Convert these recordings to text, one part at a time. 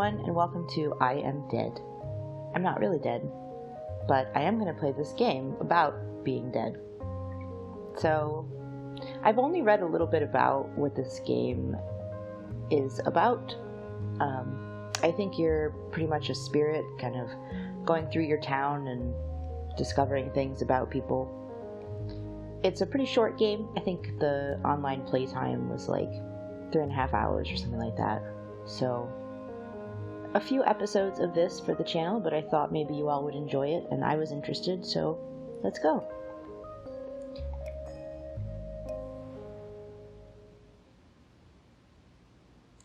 everyone, and welcome to I Am Dead. I'm not really dead, but I am going to play this game about being dead. So, I've only read a little bit about what this game is about. I think you're pretty much a spirit, kind of going through your town and discovering things about people. It's a pretty short game. I think the online playtime was like 3.5 hours or something like that. So, a few episodes of this for the channel, but I thought maybe you all would enjoy it, and I was interested, so let's go.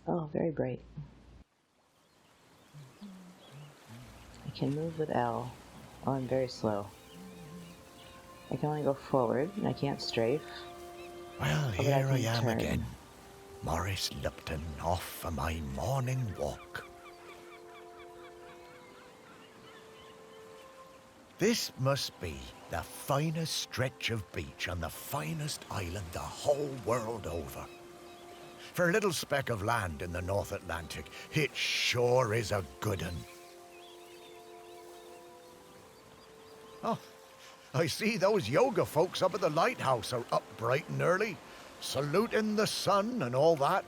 Oh, very bright. I can move with L. Oh, I'm very slow. I can only go forward, and I can't strafe. Well, here I am again. Morris Lupton, off for my morning walk. This must be the finest stretch of beach on the finest island the whole world over. For a little speck of land in the North Atlantic, it sure is a good un. Oh, I see those yoga folks up at the Lighthouse are up bright and early, saluting the sun and all that.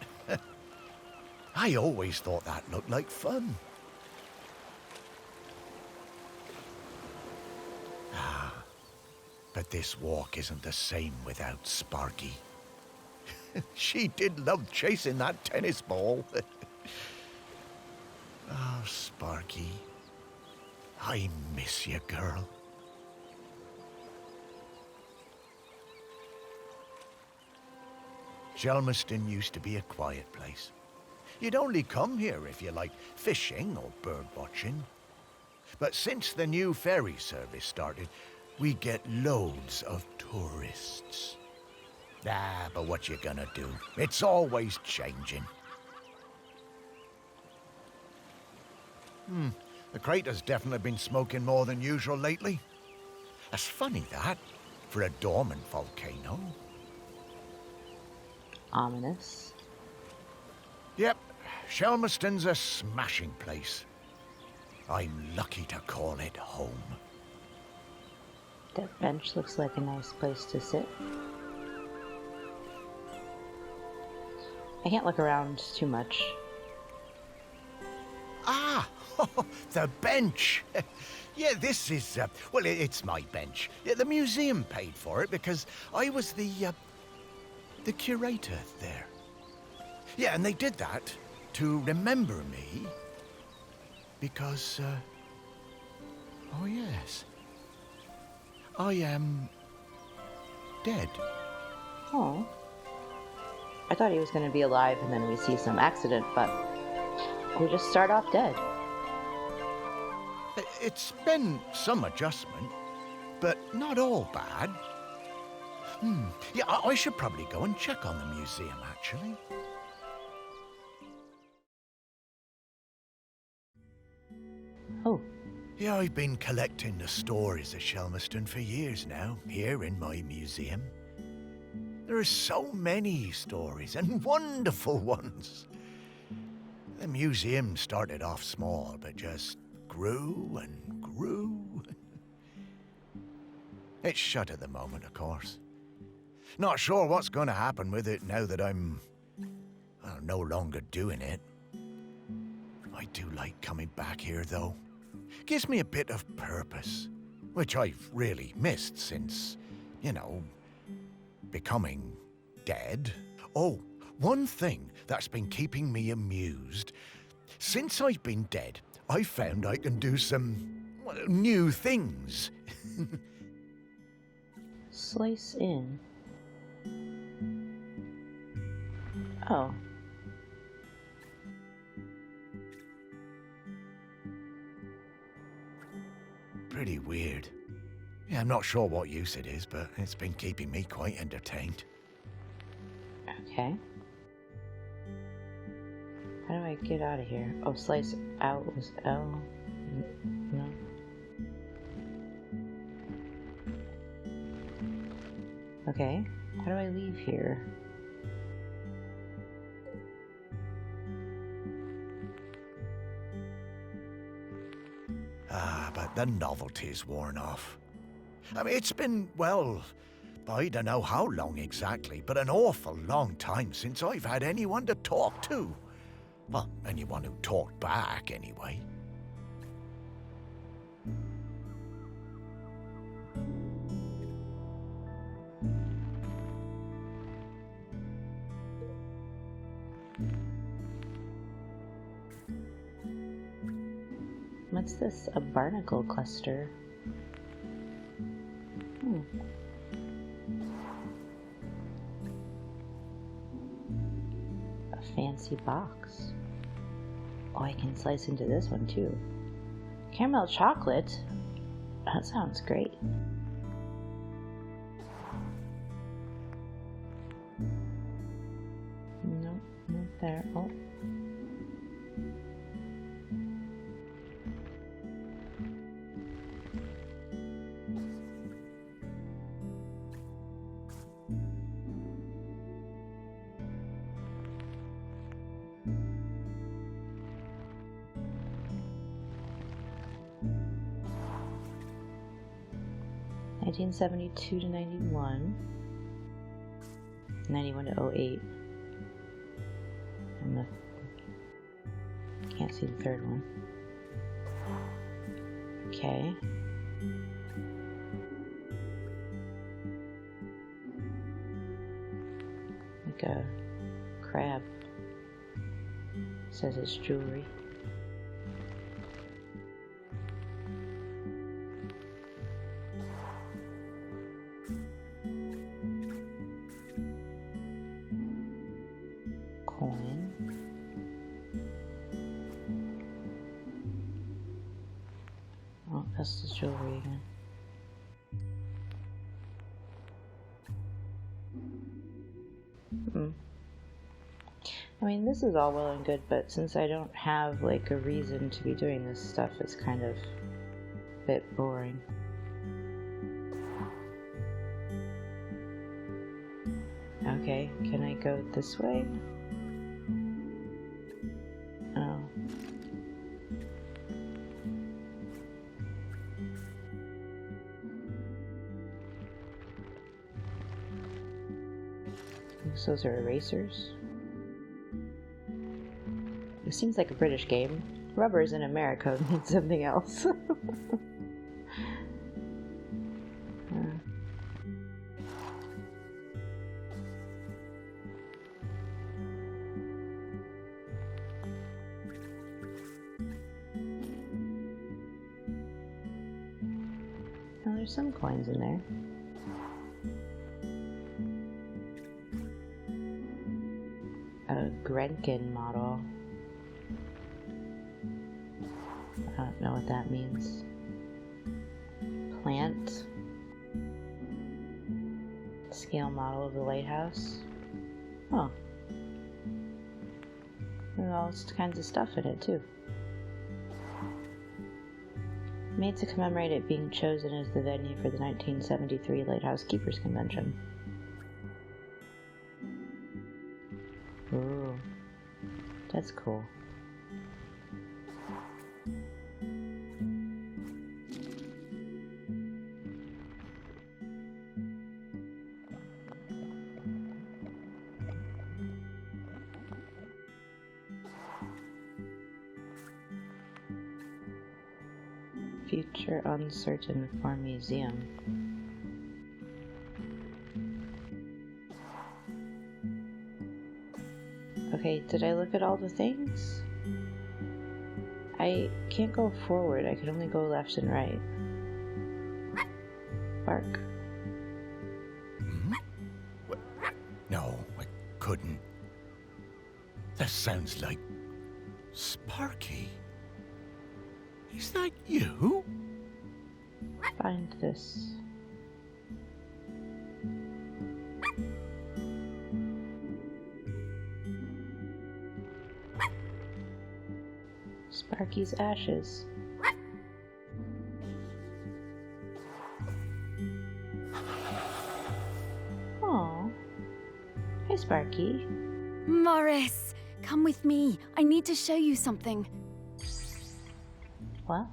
I always thought that looked like fun. But this walk isn't the same without Sparky. She did love chasing that tennis ball. Oh, Sparky, I miss you, girl. Shelmerston used to be a quiet place. You'd only come here if you liked fishing or bird watching. But since the new ferry service started, we get loads of tourists. But what you gonna do? It's always changing. The crater's definitely been smoking more than usual lately. That's funny, that, for a dormant volcano. Ominous. Yep, Shelmerston's a smashing place. I'm lucky to call it home. That bench looks like a nice place to sit. I can't look around too much. Ah, the bench. Yeah, this is, well, it's my bench. Yeah, the museum paid for it because I was the curator there. Yeah, and they did that to remember me because, oh yes, I am dead. Oh. I thought he was going to be alive and then we see some accident, but we just start off dead. It's been some adjustment, but not all bad. Yeah, I should probably go and check on the museum, actually. Oh. Yeah, I've been collecting the stories of Shelmerston for years now, here in my museum. There are so many stories, and wonderful ones. The museum started off small, but just grew and grew. It's shut at the moment, of course. Not sure what's going to happen with it now that I'm no longer doing it. I do like coming back here, though. Gives me a bit of purpose, which I've really missed since, becoming dead. Oh, one thing that's been keeping me amused. Since I've been dead, I found I can do some new things. Slice in. Oh. Pretty weird. Yeah, I'm not sure what use it is, but it's been keeping me quite entertained. Okay. How do I get out of here? Oh, slice out was L. No. Okay. How do I leave here? the novelty's worn off. I mean, it's been, well, I don't know how long exactly, but an awful long time since I've had anyone to talk to. Well, anyone who talked back, anyway. What's this? A barnacle cluster. A fancy box. Oh, I can slice into this one too. Caramel chocolate? That sounds great. Nope, not there. Oh. (1972 to 91), 91 to 08, and can't see the third one. Okay. Like a crab. Says it's jewelry. Oh, that's the jewelry again. I mean, this is all well and good, but since I don't have, like, a reason to be doing this stuff, it's kind of a bit boring. Okay, can I go this way? Oh. Those are erasers. It seems like a British game. Rubbers in America means something else. Well, there's some coins in there. A Grenkin model. I don't know what that means. Plant. Scale model of the lighthouse. Oh. There's all kinds of stuff in it too. Made to commemorate it being chosen as the venue for the 1973 Lighthouse Keepers Convention. Ooh, that's cool. Future uncertain for museum. Okay, did I look at all the things? I can't go forward, I can only go left and right. Bark. No, I couldn't. That sounds like Sparky. Is that you? Find this. Sparky's ashes. Aw. Hey, Sparky. Morris, come with me. I need to show you something. What?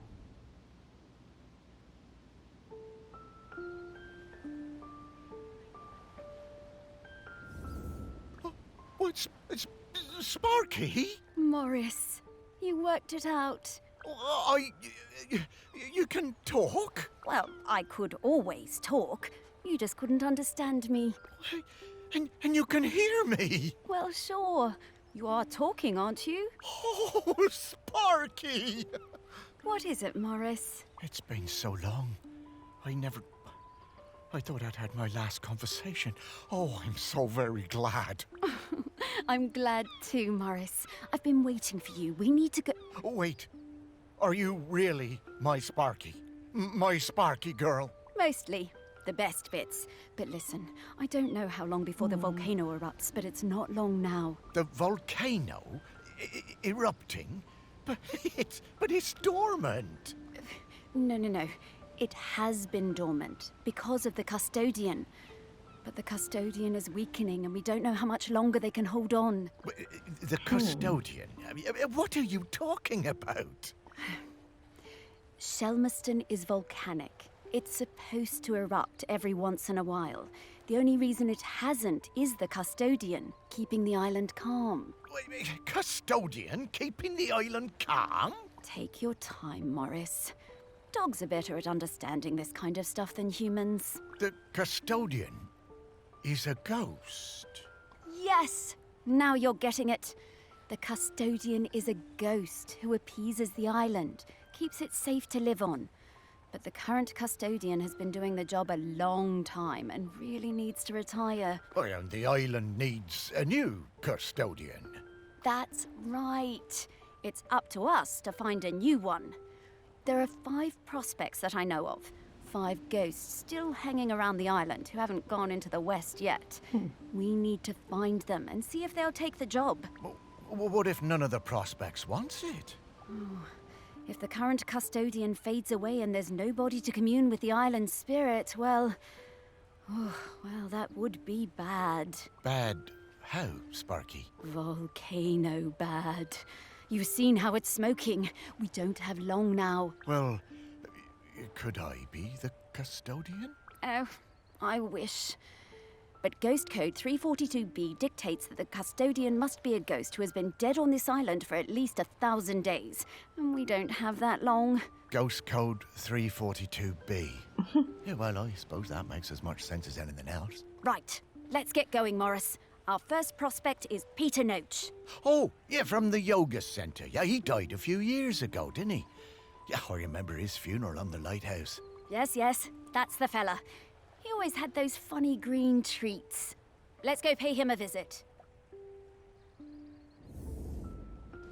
it's Sparky. Morris, you worked it out. You can talk? Well, I could always talk. You just couldn't understand me. And you can hear me? Well, sure. You are talking, aren't you? Oh, Sparky! What is it, Morris? It's been so long. I thought I'd had my last conversation. Oh, I'm so very glad. I'm glad too, Morris. I've been waiting for you. We need to go... Oh, wait. Are you really my Sparky? My Sparky girl? Mostly. The best bits. But listen, I don't know how long before the volcano erupts, but it's not long now. The volcano erupting? But it's dormant. No. It has been dormant because of the custodian. But the custodian is weakening and we don't know how much longer they can hold on. The custodian? I mean, what are you talking about? Shelmerston is volcanic. It's supposed to erupt every once in a while. The only reason it hasn't is the custodian, keeping the island calm. Custodian keeping the island calm? Take your time, Morris. Dogs are better at understanding this kind of stuff than humans. The custodian is a ghost. Yes! Now you're getting it. The custodian is a ghost who appeases the island, keeps it safe to live on. But the current custodian has been doing the job a long time and really needs to retire. Oh, and the island needs a new custodian. That's right. It's up to us to find a new one. There are 5 prospects that I know of. 5 ghosts still hanging around the island who haven't gone into the west yet. We need to find them and see if they'll take the job. What if none of the prospects wants it? If the current custodian fades away and there's nobody to commune with the island's spirit, well, that would be bad. Bad how, Sparky? Volcano bad. You've seen how it's smoking. We don't have long now. Well, could I be the custodian? Oh, I wish. But Ghost Code 342B dictates that the custodian must be a ghost who has been dead on this island for at least 1,000 days. And we don't have that long. Ghost Code 342B. Yeah, well, I suppose that makes as much sense as anything else. Right. Let's get going, Morris. Our first prospect is Peter Noach. Oh, yeah, from the yoga centre. Yeah, he died a few years ago, didn't he? Yeah, I remember his funeral on the Lighthouse. Yes, that's the fella. He always had those funny green treats. Let's go pay him a visit.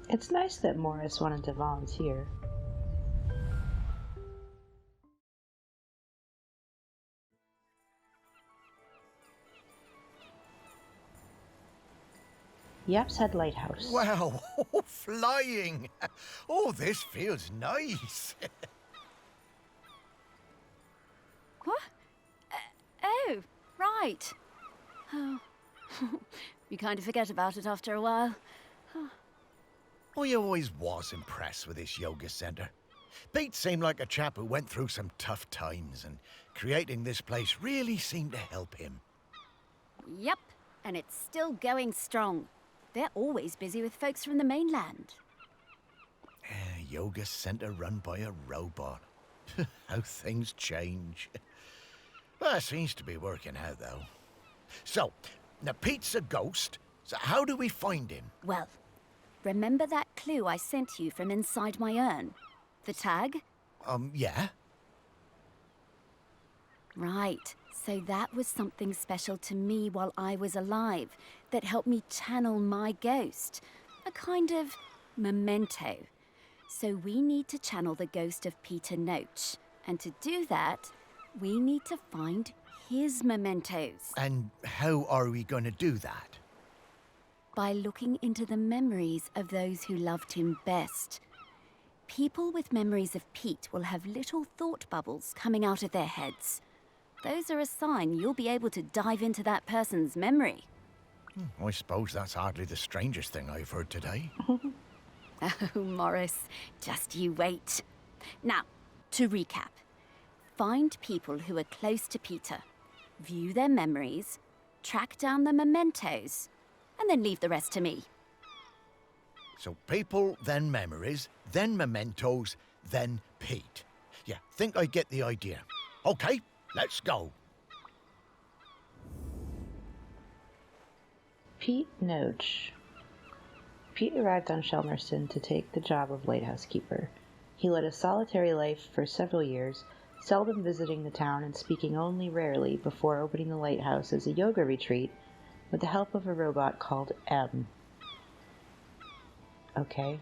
It's nice that Morris wanted to volunteer. Yap's Head Lighthouse. Wow, flying! Oh, this feels nice. What? Oh, right. Oh, you kind of forget about it after a while. I always was impressed with this yoga centre. Pete seemed like a chap who went through some tough times, and creating this place really seemed to help him. Yep, and it's still going strong. They're always busy with folks from the mainland. Yoga centre run by a robot. How things change. Well, it seems to be working out, though. So, now Pete's a ghost, so how do we find him? Well, remember that clue I sent you from inside my urn? The tag? Yeah. Right. So that was something special to me while I was alive that helped me channel my ghost. A kind of memento. So we need to channel the ghost of Peter Noach. And to do that, we need to find his mementos. And how are we going to do that? By looking into the memories of those who loved him best. People with memories of Pete will have little thought bubbles coming out of their heads. Those are a sign you'll be able to dive into that person's memory. I suppose that's hardly the strangest thing I've heard today. Oh, Morris, just you wait. Now, to recap. Find people who are close to Peter. View their memories. Track down the mementos. and then leave the rest to me. So people, then memories, then mementos, then Pete. Yeah, think I get the idea. Okay, let's go. Pete Noach. Pete arrived on Shelmerston to take the job of lighthouse keeper. He led a solitary life for several years, seldom visiting the town and speaking only rarely before opening the lighthouse as a yoga retreat with the help of a robot called M. Okay.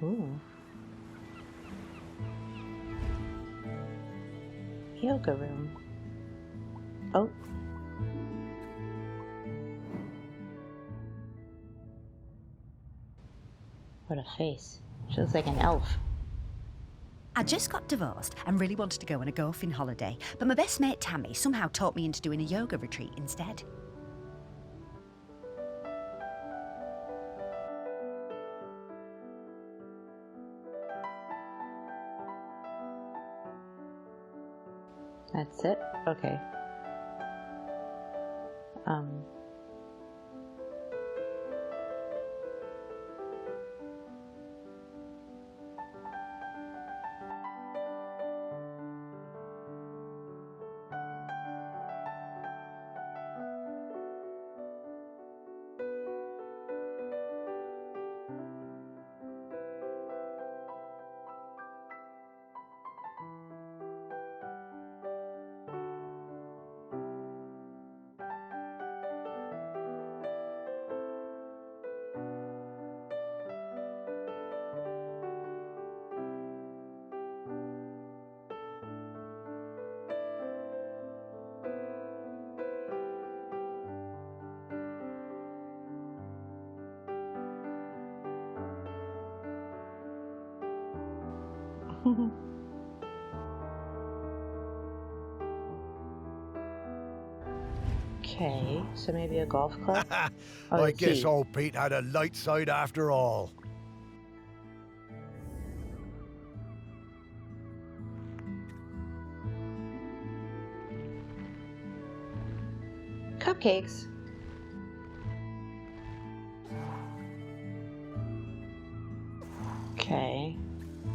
Ooh. Yoga room. Oh. What a face. She looks like an elf. I just got divorced and really wanted to go on a golfing holiday, but my best mate Tammy somehow talked me into doing a yoga retreat instead. That's it? Okay. Okay, so maybe a golf club? Oh, I guess see. old Pete had a light side after all. Cupcakes. Okay.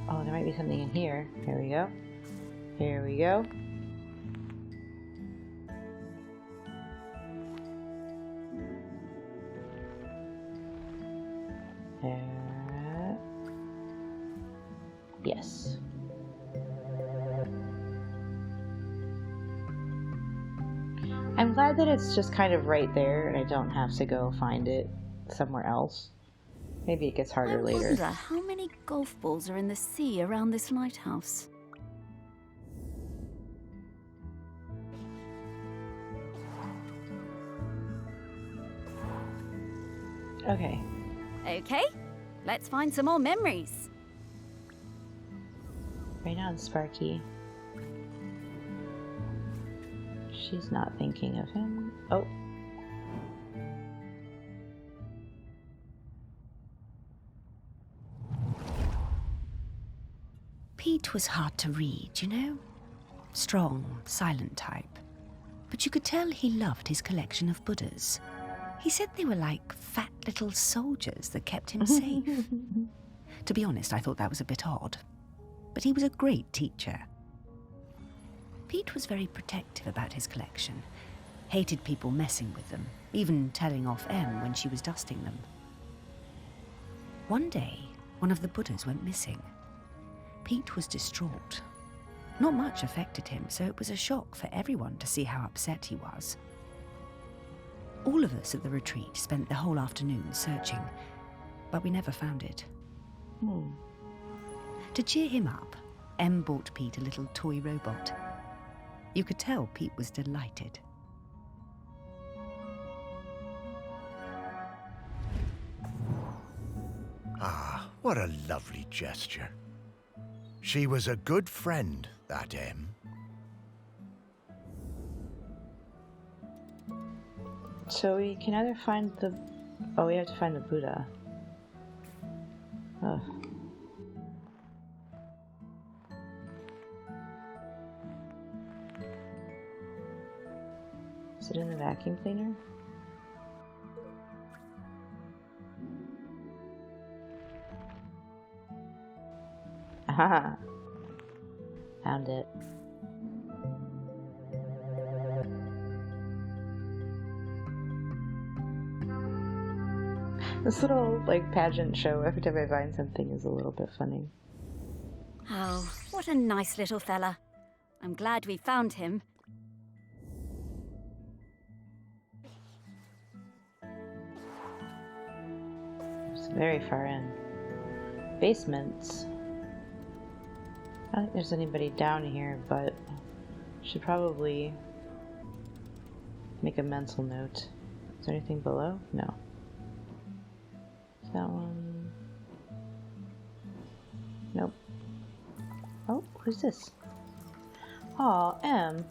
Oh, there might be something in here. Here we go. Here we go. Yes. I'm glad that it's just kind of right there and I don't have to go find it somewhere else. Maybe it gets harder later. I wonder how many golf balls are in the sea around this lighthouse. Okay. Okay, let's find some more memories. Right on, Sparky. She's not thinking of him. Oh. Pete was hard to read, you know? Strong, silent type. But you could tell he loved his collection of Buddhas. He said they were like fat little soldiers that kept him safe. To be honest, I thought that was a bit odd. But he was a great teacher. Pete was very protective about his collection, hated people messing with them, even telling off Em when she was dusting them. One day, one of the Buddhas went missing. Pete was distraught. Not much affected him, so it was a shock for everyone to see how upset he was. All of us at the retreat spent the whole afternoon searching, but we never found it. To cheer him up, Em bought Pete a little toy robot. You could tell Pete was delighted. Ah, what a lovely gesture. She was a good friend, that Em. So we can either find the... Oh, we have to find the Buddha. Ugh. Is it in the vacuum cleaner? Haha. Found it. This little, like, pageant show, every time I find something, is a little bit funny. Oh, what a nice little fella. I'm glad we found him. It's very far in. Basements. I don't think there's anybody down here, but should probably make a mental note. Is there anything below? No. That one. Nope. Oh, who's this? Aw, M.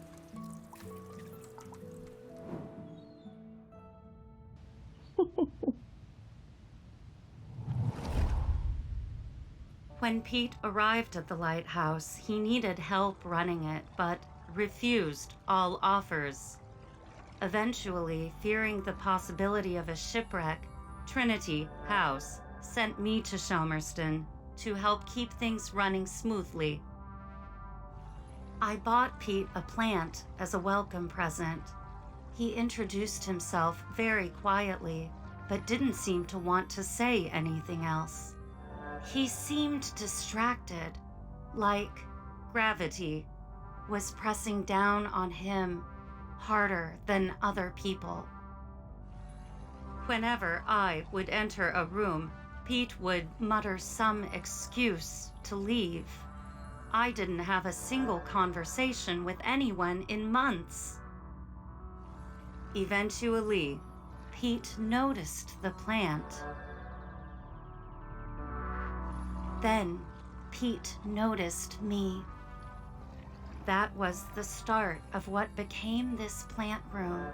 When Pete arrived at the lighthouse, he needed help running it, but refused all offers. Eventually, fearing the possibility of a shipwreck, Trinity House sent me to Shelmerston to help keep things running smoothly. I bought Pete a plant as a welcome present. He introduced himself very quietly, but didn't seem to want to say anything else. He seemed distracted, like gravity was pressing down on him harder than other people. Whenever I would enter a room, Pete would mutter some excuse to leave. I didn't have a single conversation with anyone in months. Eventually, Pete noticed the plant. Then, Pete noticed me. That was the start of what became this plant room.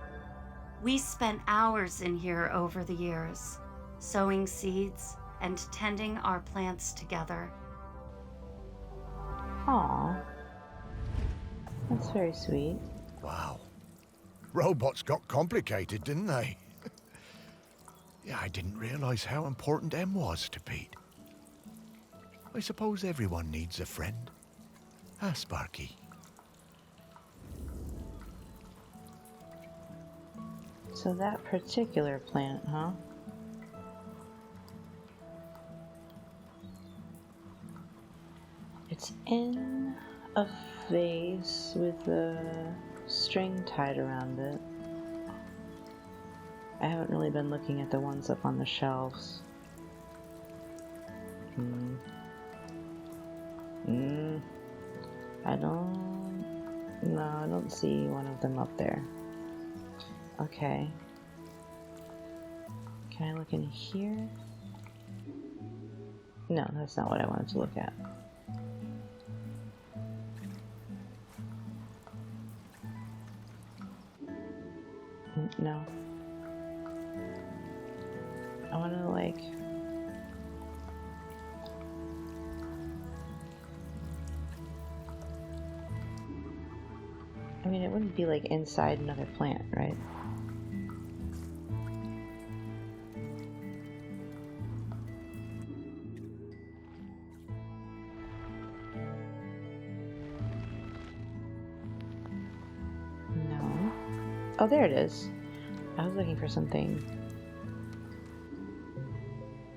We spent hours in here over the years, sowing seeds and tending our plants together. Aw. That's very sweet. Wow. Robots got complicated, didn't they? Yeah, I didn't realize how important M was to Pete. I suppose everyone needs a friend. Ah, Sparky. So that particular plant, huh? It's in a vase with a string tied around it. I haven't really been looking at the ones up on the shelves. I don't see one of them up there. Okay. Can I look in here? No, that's not what I wanted to look at. No. I want to, like... I mean, it wouldn't be, like, inside another plant, right? No. Oh, there it is. I was looking for something.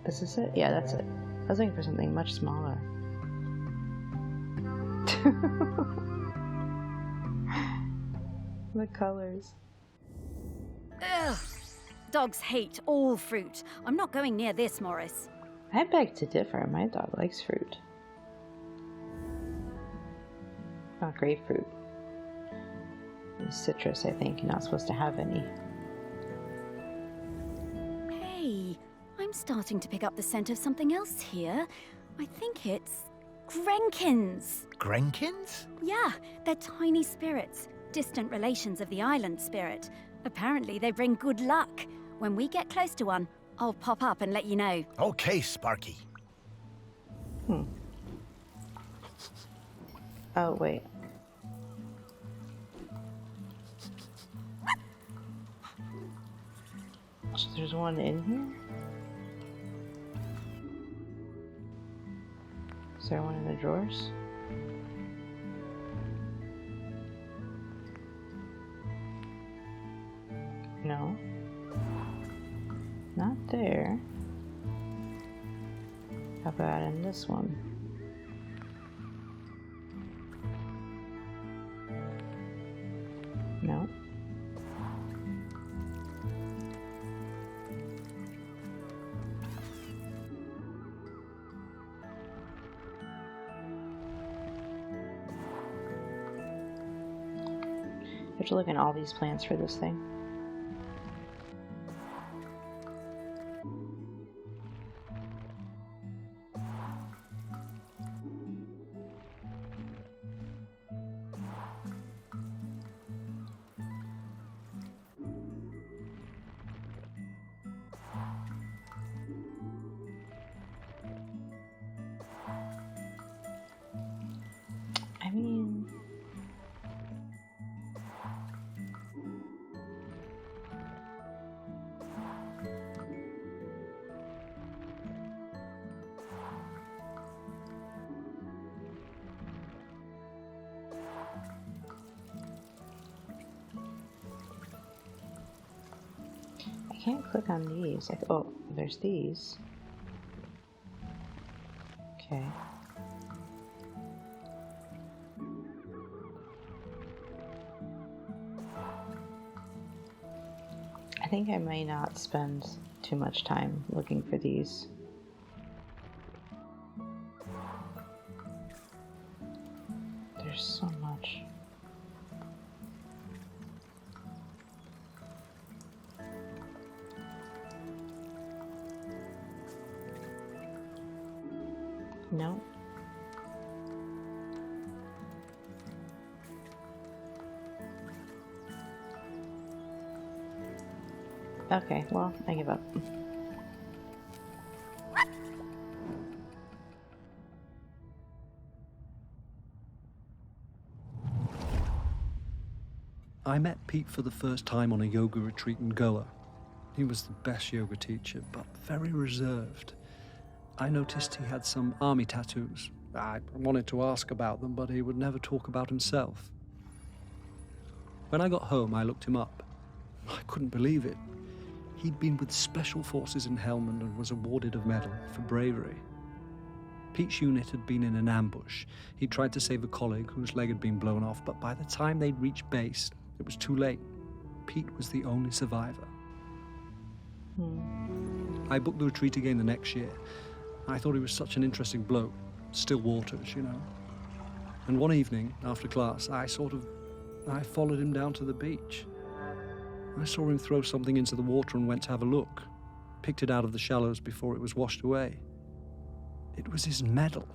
Is this it? Yeah, that's it. I was looking for something much smaller. The colors. Ugh. Dogs hate all fruit. I'm not going near this, Morris. I beg to differ. My dog likes fruit. Not grapefruit. And citrus, I think. You're not supposed to have any. Hey, I'm starting to pick up the scent of something else here. I think it's Grenkins. Grenkins? Yeah, they're tiny spirits. Distant relations of the island spirit. Apparently they bring good luck. When we get close to one, I'll pop up and let you know. Okay, Sparky. Oh, wait. So there's one in here? Is there one in the drawers? No. Not there. How about in this one? No. You have to look in all these plants for this thing. I mean, I can't click on these. Oh, there's these. Okay. I think I may not spend too much time looking for these. There's so much. No. Okay, well, I give up. I met Pete for the first time on a yoga retreat in Goa. He was the best yoga teacher, but very reserved. I noticed he had some army tattoos. I wanted to ask about them, but he would never talk about himself. When I got home, I looked him up. I couldn't believe it. He'd been with Special Forces in Helmand and was awarded a medal for bravery. Pete's unit had been in an ambush. He tried to save a colleague whose leg had been blown off, but by the time they'd reached base, it was too late. Pete was the only survivor. I booked the retreat again the next year. I thought he was such an interesting bloke. Still waters, you know. And one evening, after class, I followed him down to the beach. I saw him throw something into the water and went to have a look. Picked it out of the shallows before it was washed away. It was his medal.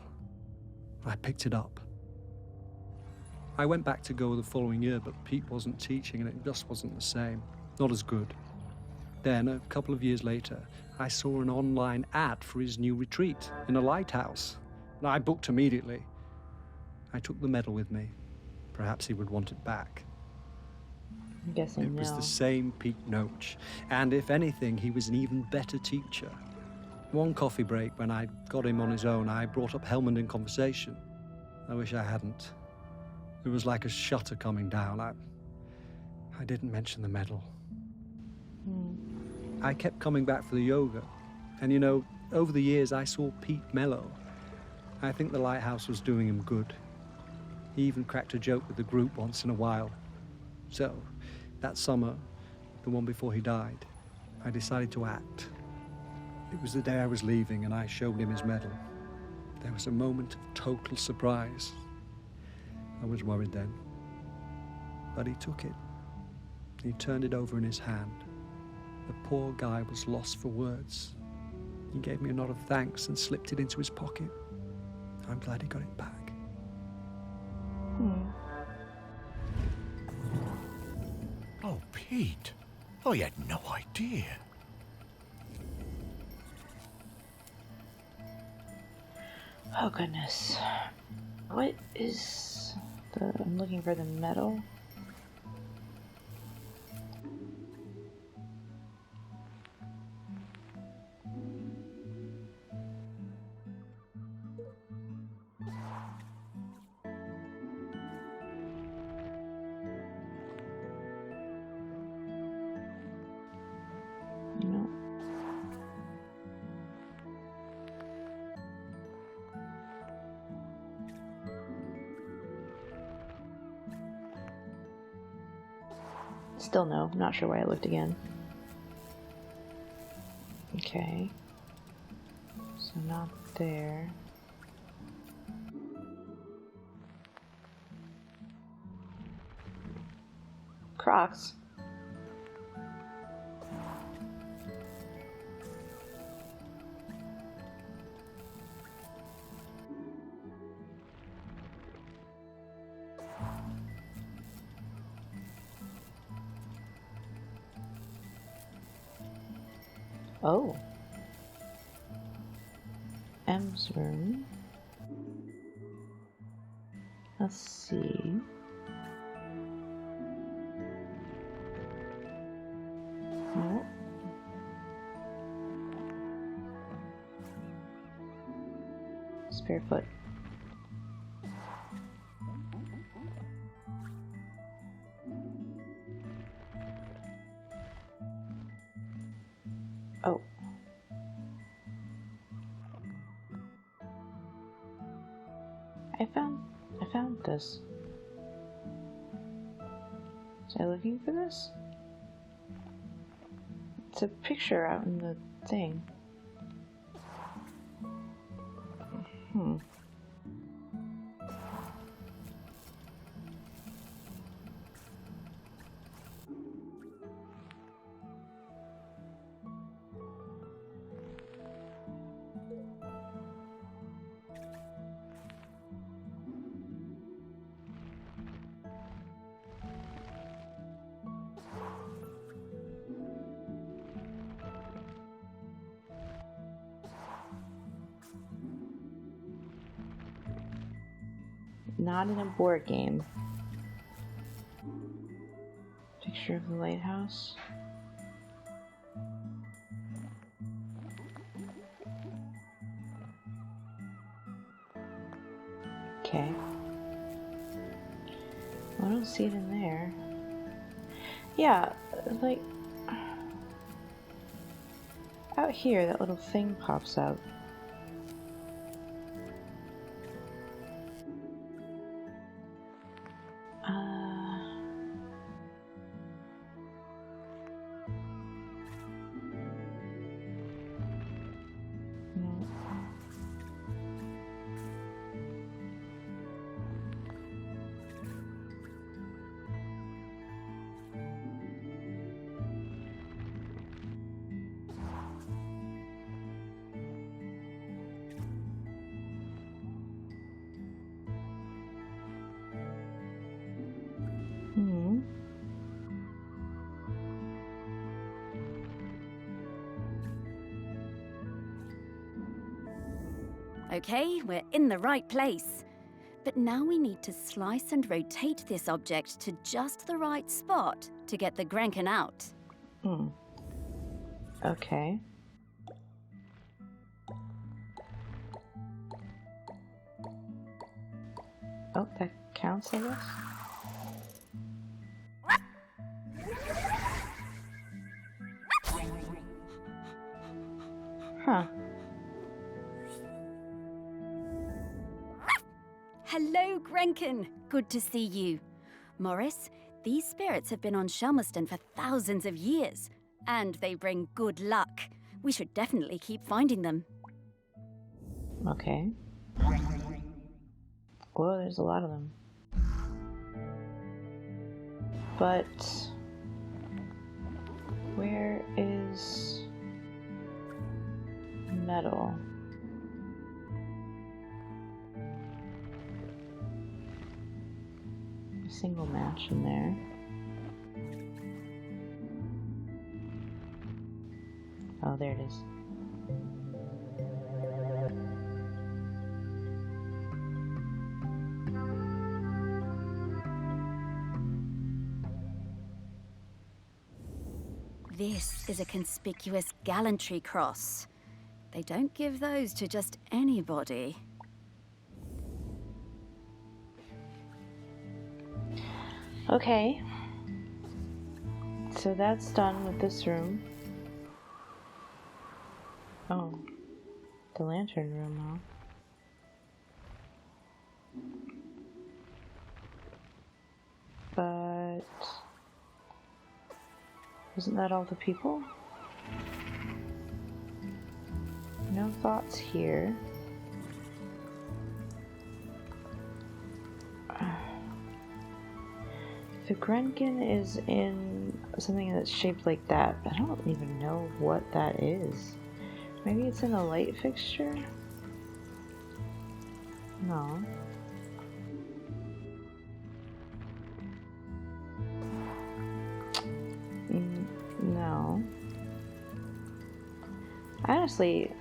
I picked it up. I went back to Goa the following year, but Pete wasn't teaching and it just wasn't the same. Not as good. Then, a couple of years later, I saw an online ad for his new retreat in a lighthouse. And I booked immediately. I took the medal with me. Perhaps he would want it back. I'm guessing It was no. the same Pete Noach, and if anything, he was an even better teacher. One coffee break, when I got him on his own, I brought up Helmand in conversation. I wish I hadn't. It was like a shutter coming down. I didn't mention the medal. I kept coming back for the yoga, and you know, over the years I saw Pete mellow. I think the Lighthouse was doing him good. He even cracked a joke with the group once in a while. So, that summer, the one before he died, I decided to act. It was the day I was leaving and I showed him his medal. There was a moment of total surprise. I was worried then. But he took it. He turned it over in his hand. The poor guy was lost for words. He gave me a nod of thanks and slipped it into his pocket. I'm glad he got it back. Oh, Pete. I had no idea. Oh, goodness. What is I'm looking for the medal. Still no. Not sure why I looked again. Okay. So not there. Crocs. Oh. M's room. Let's see. Nope. Spare foot. Oh. I found this. Was I looking for this? It's a picture out in the thing. Not in a board game. Picture of the lighthouse. Okay. Well, I don't see it in there. Yeah, like out here, that little thing pops up. No. Okay, we're in the right place. But now we need to slice and rotate this object to just the right spot to get the Grenkin out. Okay. Oh, that counts, I guess? Huh. Hello, Grenkin. Good to see you. Morris, these spirits have been on Shelmerston for thousands of years, and they bring good luck. We should definitely keep finding them. Okay. Well, there's a lot of them. But where is metal? A single match in there. Oh, there it is. This is a conspicuous gallantry cross. They don't give those to just anybody. Okay. So that's done with this room. Oh, the lantern room, huh? But Isn't that all the people? No thoughts here. The Grenkin is in something that's shaped like that. I don't even know what that is. Maybe it's in a light fixture? No. No. Honestly,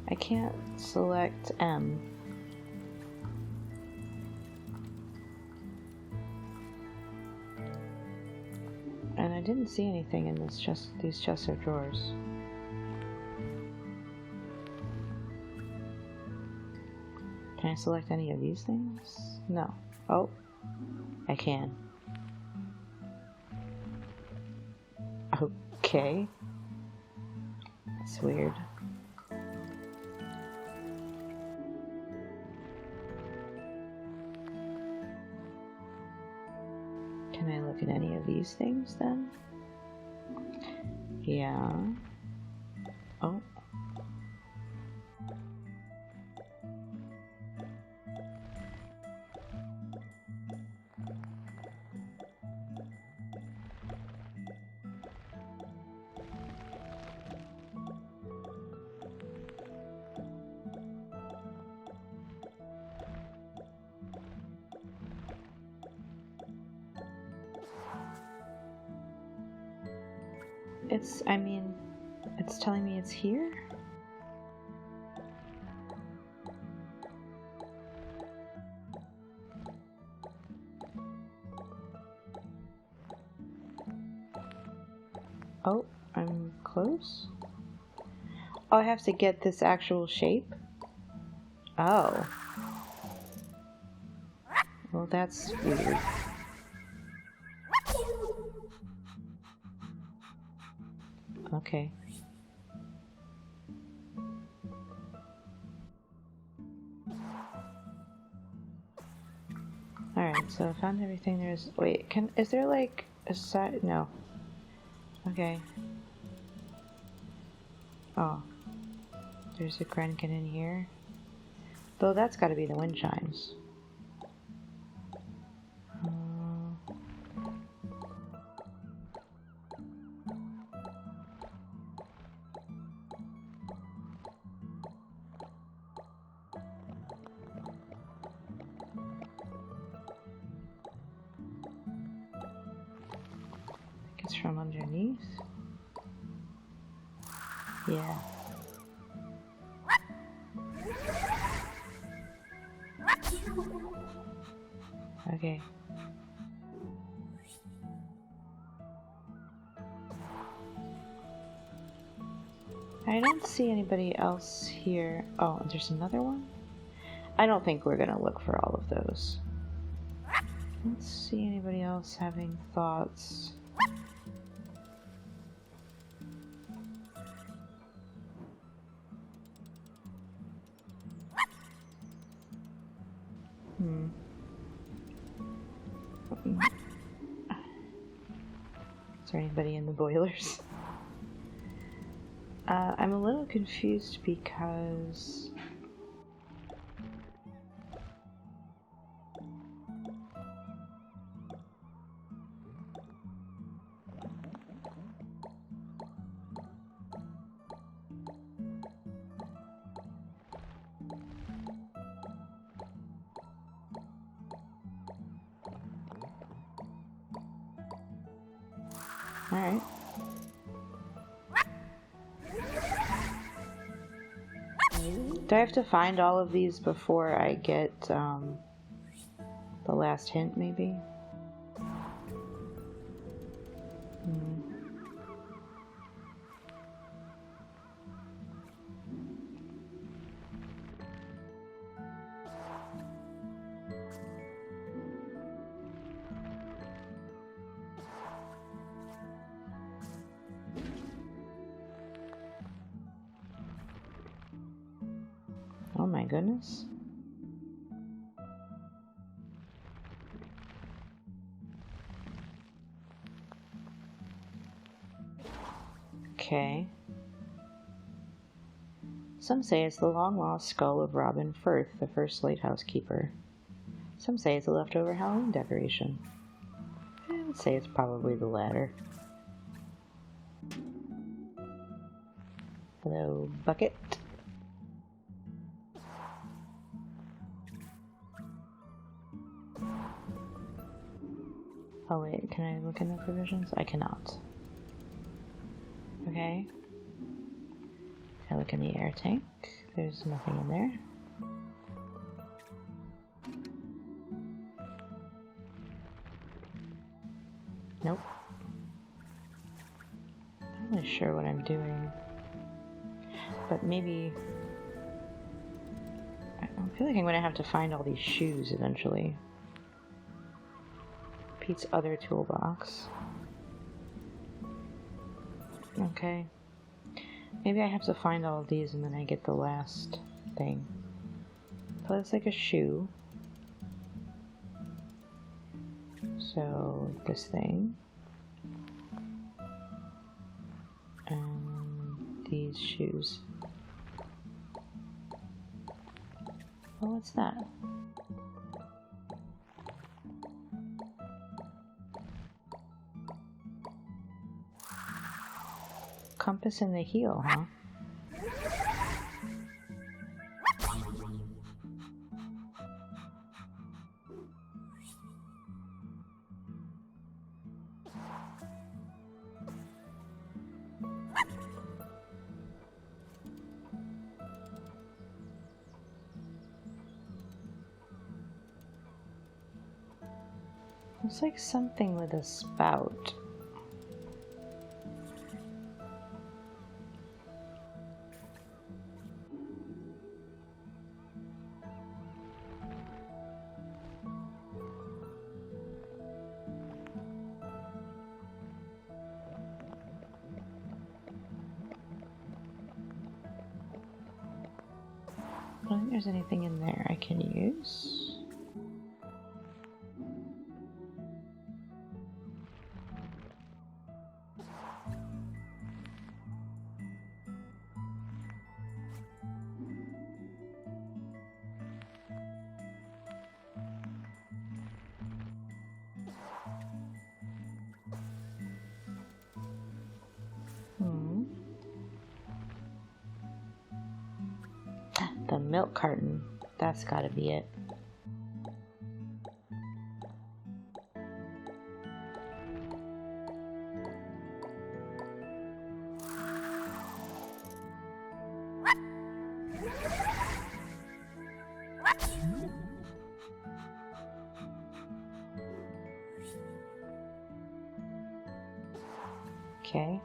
I can't select M. And I didn't see anything in these chests or drawers. Can I select any of these things? No. Oh, I can. Okay. That's weird. Can I look at any of these things then? Yeah. Oh. It's telling me it's here? Oh, I'm close? Oh, I have to get this actual shape? Oh. Well, that's weird. Okay. Alright, so I found everything there's... Wait, is there like a side... No. Okay. Oh. There's a Grenkin in here. Though that's gotta be the wind chimes. It's from underneath. Yeah. Okay. I don't see anybody else here. Oh, there's another one? I don't think we're gonna look for all of those. Let's see anybody else having thoughts. Is there anybody in the boilers? I'm a little confused because... Alright. Do I have to find all of these before I get the last hint, maybe? Oh my goodness. Okay. Some say it's the long-lost skull of Robin Firth, the first lighthouse keeper. Some say it's a leftover Halloween decoration. I would say it's probably the latter. Hello, bucket. Oh wait, can I look in the provisions? I cannot. Okay. I look in the air tank. There's nothing in there. Nope. Not really sure what I'm doing. But maybe... I feel like I'm going to have to find all these shoes eventually. Pete's other toolbox. Okay. Maybe I have to find all of these and then I get the last thing. So it's like a shoe. So this thing. And these shoes. Oh, what's that? Compass in the heel, huh? Looks like something with a spout. I don't think there's anything in there I can use. The milk carton. That's gotta be it. Okay.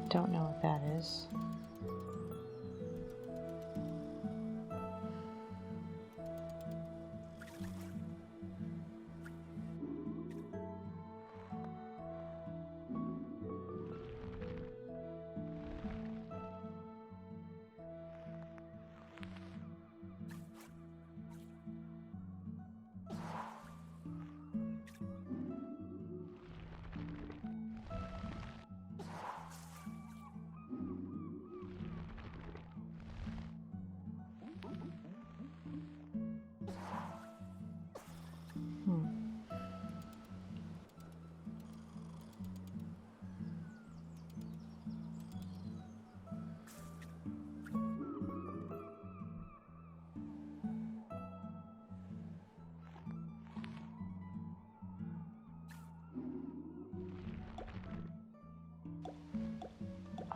Don't know what that is.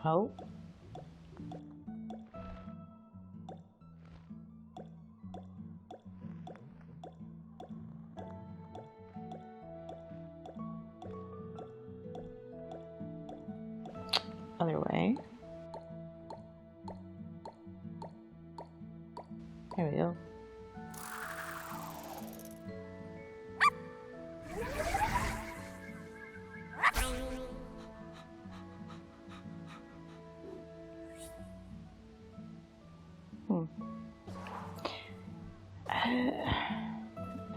Oh. Other way. There we go.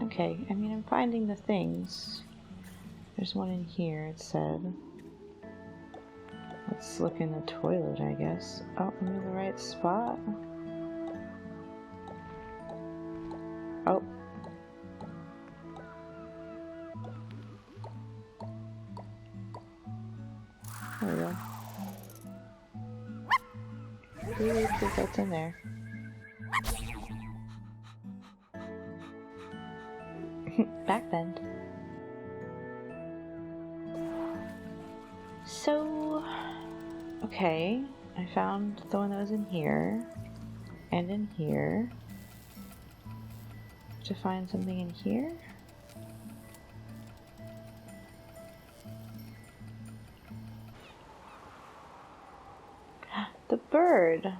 Okay, I mean, I'm finding the things. There's one in here, it said. Let's look in the toilet, I guess. Oh, I'm in the right spot. Oh. There we go. Really think that's in there. Back bend. So, okay, I found the one that was in here, and in here. To find something in here? The bird!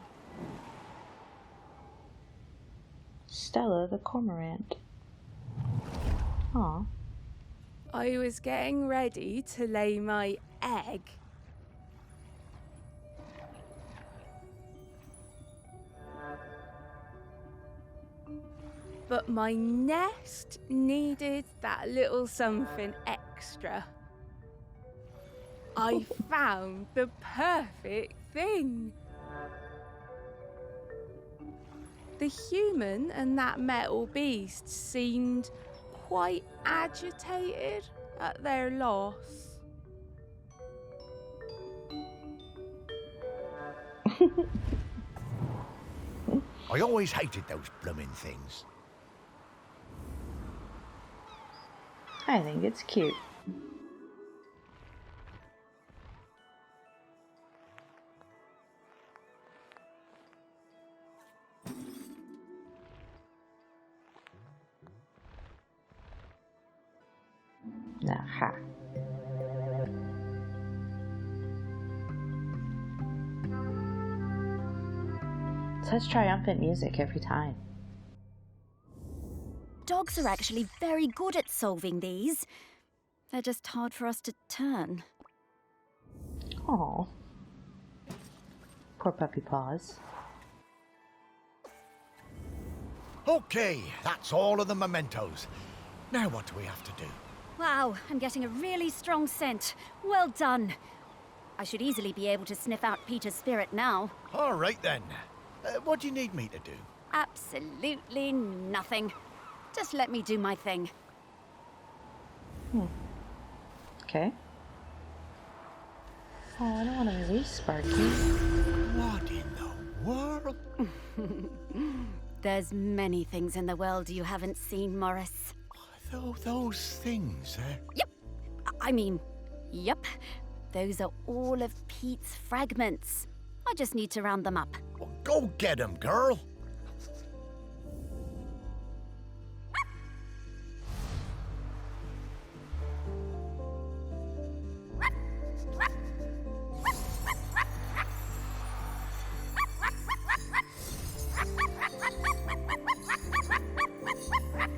Stella the cormorant. Aw. I was getting ready to lay my egg. But my nest needed that little something extra. I found the perfect thing. The human and that metal beast seemed quite agitated at their loss. I always hated those bloomin' things. I think it's cute. Aha. Such triumphant music every time. Dogs are actually very good at solving these. They're just hard for us to turn. Oh, poor puppy paws. Okay, that's all of the mementos. Now what do we have to do? Wow, I'm getting a really strong scent. Well done. I should easily be able to sniff out Peter's spirit now. All right then. What do you need me to do? Absolutely nothing. Just let me do my thing. Okay. Oh, I don't want to release Sparky. What in the world? There's many things in the world you haven't seen, Morris. Those things, eh? Yep. Yep. Those are all of Pete's fragments. I just need to round them up. Well, go get 'em, girl.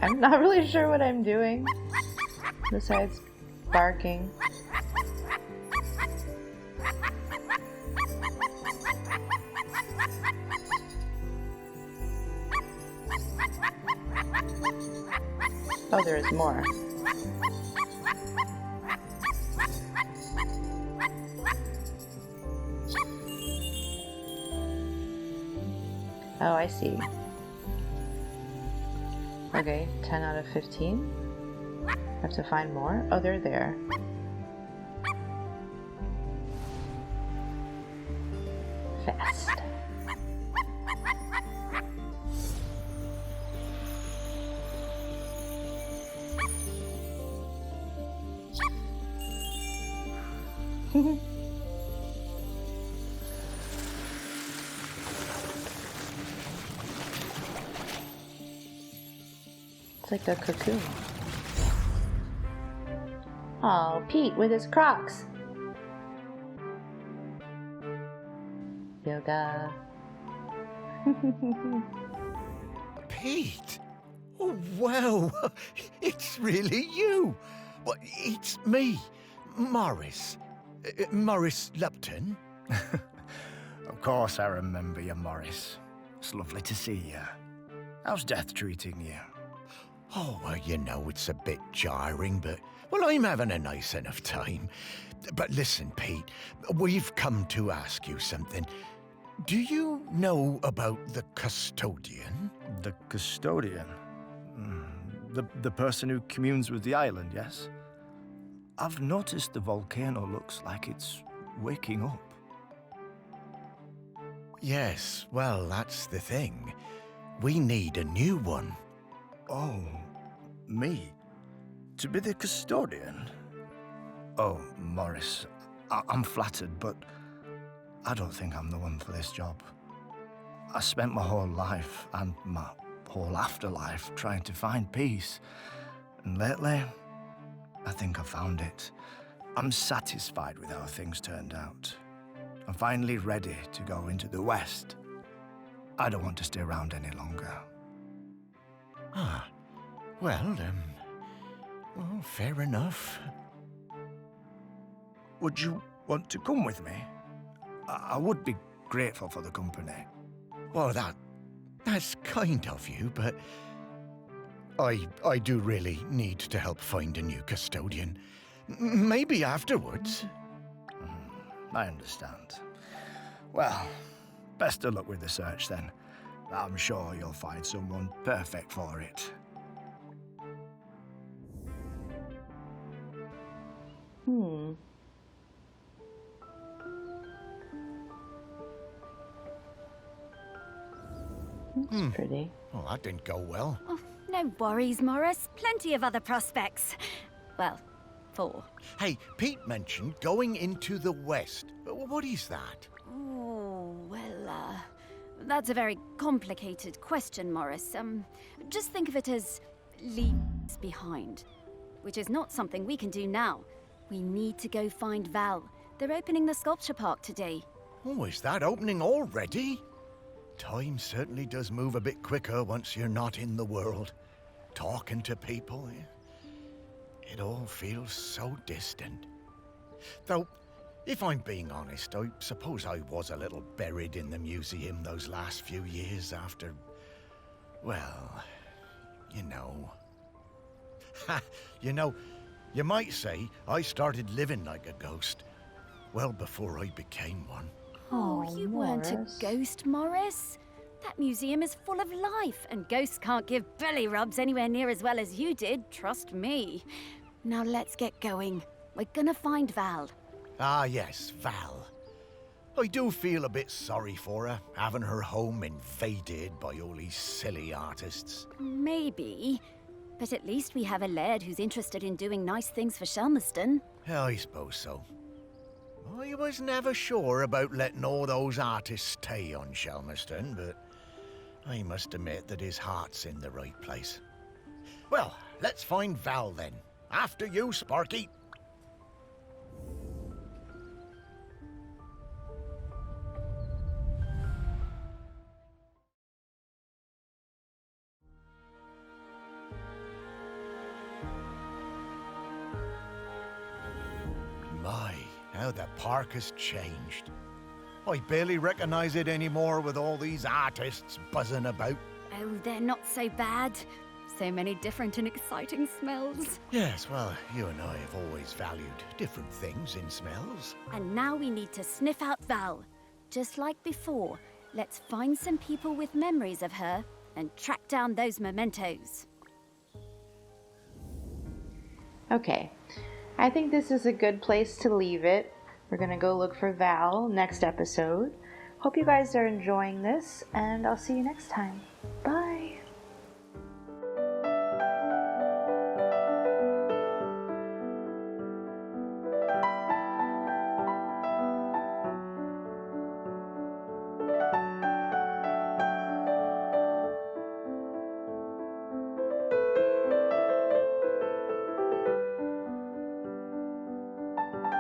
I'm not really sure what I'm doing, besides barking. Oh, there is more. Oh, I see. Okay, 10 out of 15. Have to find more. Oh, they're there. Fast. It's like a cocoon. Oh, Pete with his Crocs. Yoga. Pete? Oh, wow. It's really you. Well, it's me, Morris. Morris Lupton. Of course I remember you, Morris. It's lovely to see you. How's death treating you? Oh, well, you know, it's a bit jarring, but, well, I'm having a nice enough time. But listen, Pete, we've come to ask you something. Do you know about the custodian? The custodian? The person who communes with the island, yes? I've noticed the volcano looks like it's waking up. Yes, well, that's the thing. We need a new one. Oh, me? To be the custodian? Oh, Morris, I'm flattered, but I don't think I'm the one for this job. I spent my whole life and my whole afterlife trying to find peace. And lately, I think I found it. I'm satisfied with how things turned out. I'm finally ready to go into the West. I don't want to stay around any longer. Ah, well, fair enough. Would you want to come with me? I would be grateful for the company. Well, that's kind of you, but I do really need to help find a new custodian. Maybe afterwards. I understand. Well, best of luck with the search then. I'm sure you'll find someone perfect for it. That's pretty. Well, that didn't go well. Oh, no worries, Morris. Plenty of other prospects. Well, 4. Hey, Pete mentioned going into the West. What is that? Oh, well, that's a very complicated question, Morris. Just think of it as leaves behind, which is not something we can do now. We need to go find Val. They're opening the sculpture park today. Oh, is that opening already? Time certainly does move a bit quicker once you're not in the world. Talking to people, it all feels so distant. Though, if I'm being honest, I suppose I was a little buried in the museum those last few years after, well, you know. You might say I started living like a ghost well before I became one. Oh, you weren't a Morris. ghost, Morris. That museum is full of life, and ghosts can't give belly rubs anywhere near as well as you did, trust me. Now let's get going. We're gonna find Val. Ah, yes, Val. I do feel a bit sorry for her, having her home invaded by all these silly artists. Maybe. But at least we have a laird who's interested in doing nice things for Shelmerston. I suppose so. I was never sure about letting all those artists stay on Shelmerston, but I must admit that his heart's in the right place. Well, let's find Val then. After you, Sparky. My, how the park has changed. I barely recognize it anymore with all these artists buzzing about. Oh, they're not so bad. So many different and exciting smells. Yes, well, you and I have always valued different things in smells. And now we need to sniff out Val. Just like before, let's find some people with memories of her and track down those mementos. Okay, I think this is a good place to leave it. We're gonna go look for Val next episode. Hope you guys are enjoying this, and I'll see you next time.